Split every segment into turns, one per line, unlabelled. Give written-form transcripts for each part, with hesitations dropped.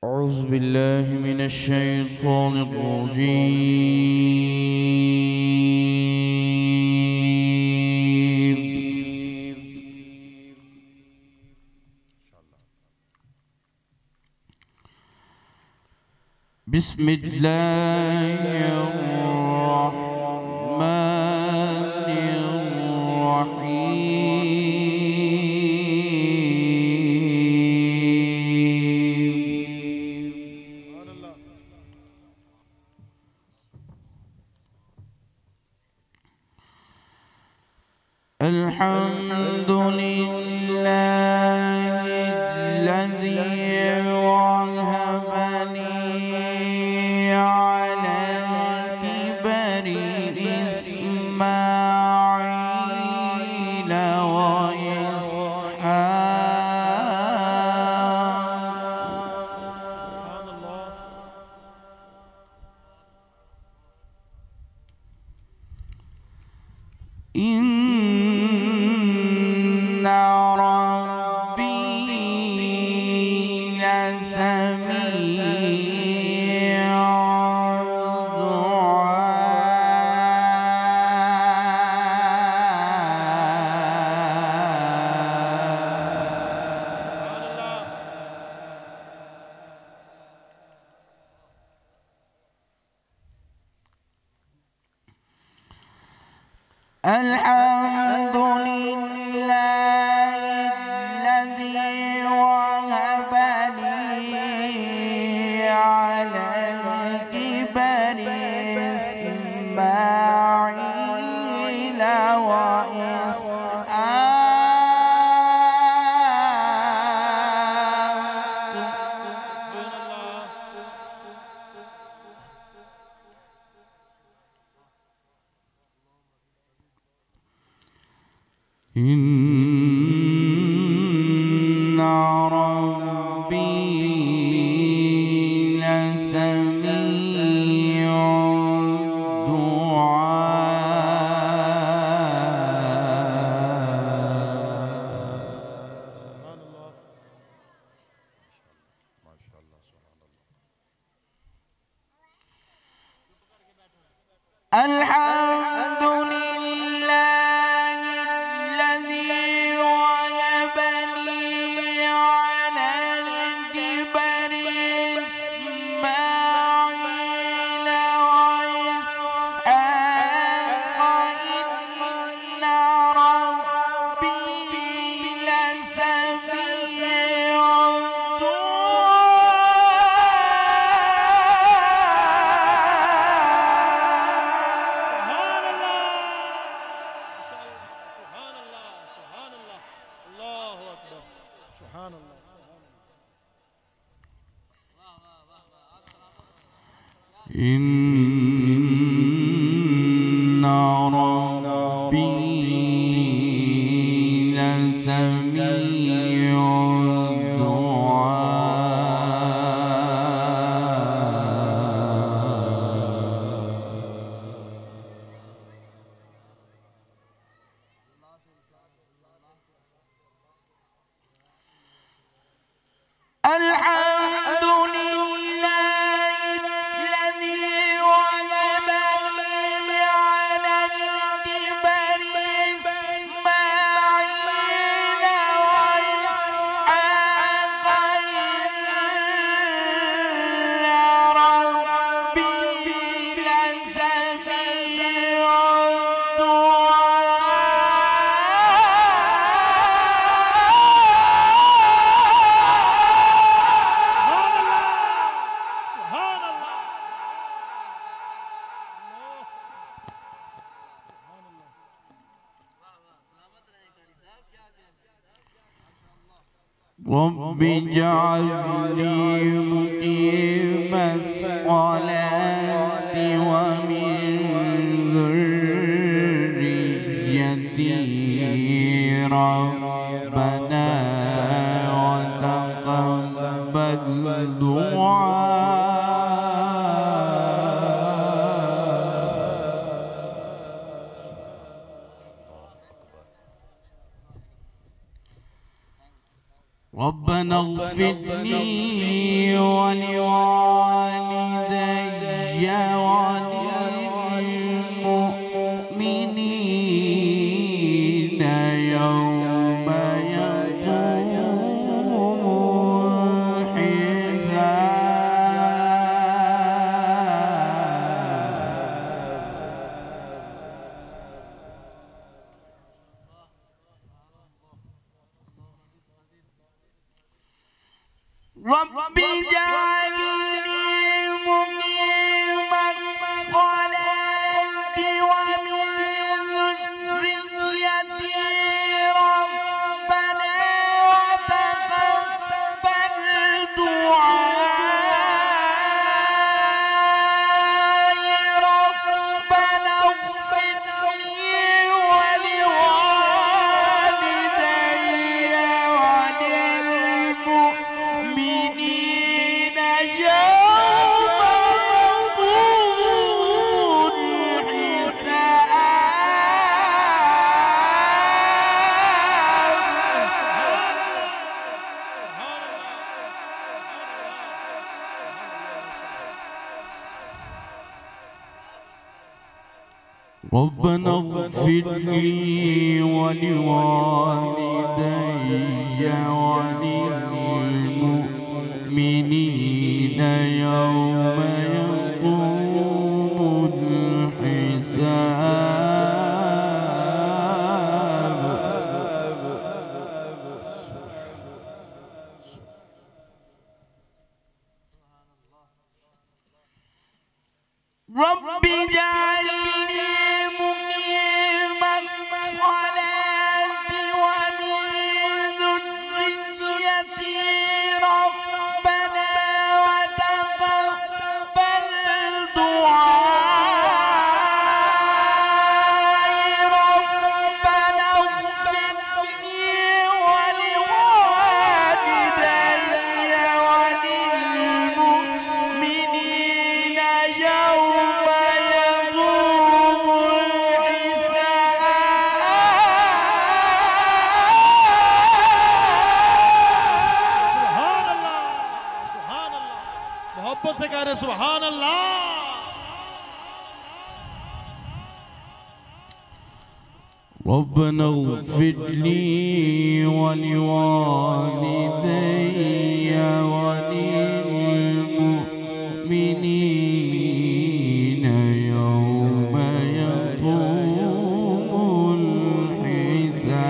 أعوذ بالله من الشيطان الرجيم. بسم الله الرحمن الرحيم. الحمد لله الذي وهب لي على الكبر إسماعيل وإسحاق إن ربي لسميع الدعاء. الحمد لله الذي وهب لي على الكبر إسماعيل وإسحاق إن ربي لسميع الدعاء. الحمد لله الذي وهب لي على الكبر إسماعيل وإسحاق إن ربي لسميع إن ربي لسميع الدعاء. الحمد لله الذي وهب لي على الكبر إسماعيل وإسحاق إن ربي لسميع رب اجعلني مقيم الصلاة ومن ذريتي ربنا وتقبل دعاء. ربنا اغفر لي ولوالدي وللمؤمنين يوم يقوم رب اجعلني مقيم الصلاة ومن ذريتي ربنا وتقبل دعائي ربنا اغفر لي ولوالدي وللمؤمنين يوم يقوم الحساب. ربنا اغفر لي ولوالدي وللمؤمنين يوم يقوم الحساب. رب اجعلني مقيم الصلاة ومن ذريتي ربنا وتقبل دعائي ربنا اغفر لي ولوالدي وللمؤمنين يوم يقوم الحساب.
मोहब्बत से कह रहे सुभान अल्लाह।
ربنا اغفر لي ولوالدي وللمؤمنين يوم يقوم الحساب.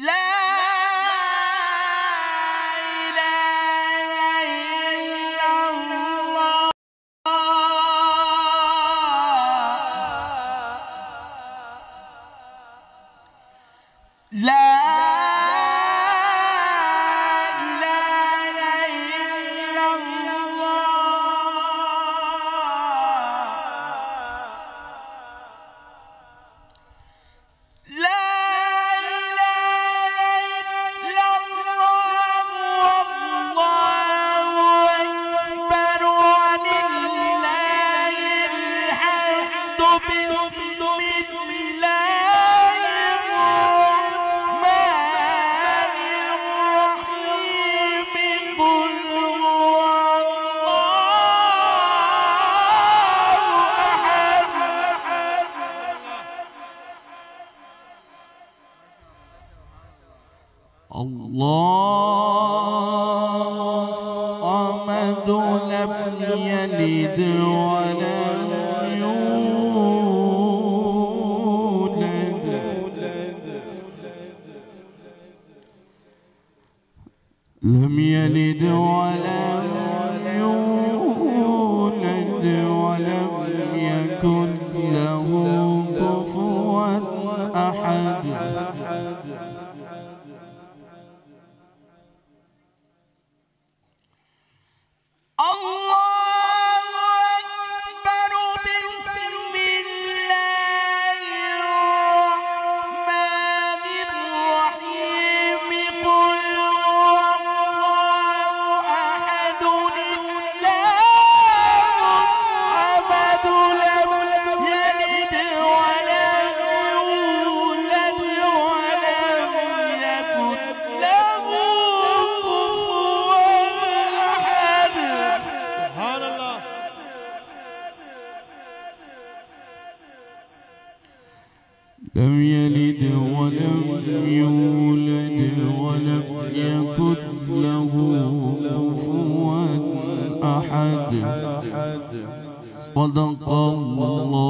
لا إله إلا الله لا إله إلا الله لا الله الصمد لم يلد ولم يولد لم يلد ولم يولد ولم يكن له كفوا أحد. لم يلد ولم يولد ولم يكن له كفوا أحد. صدق الله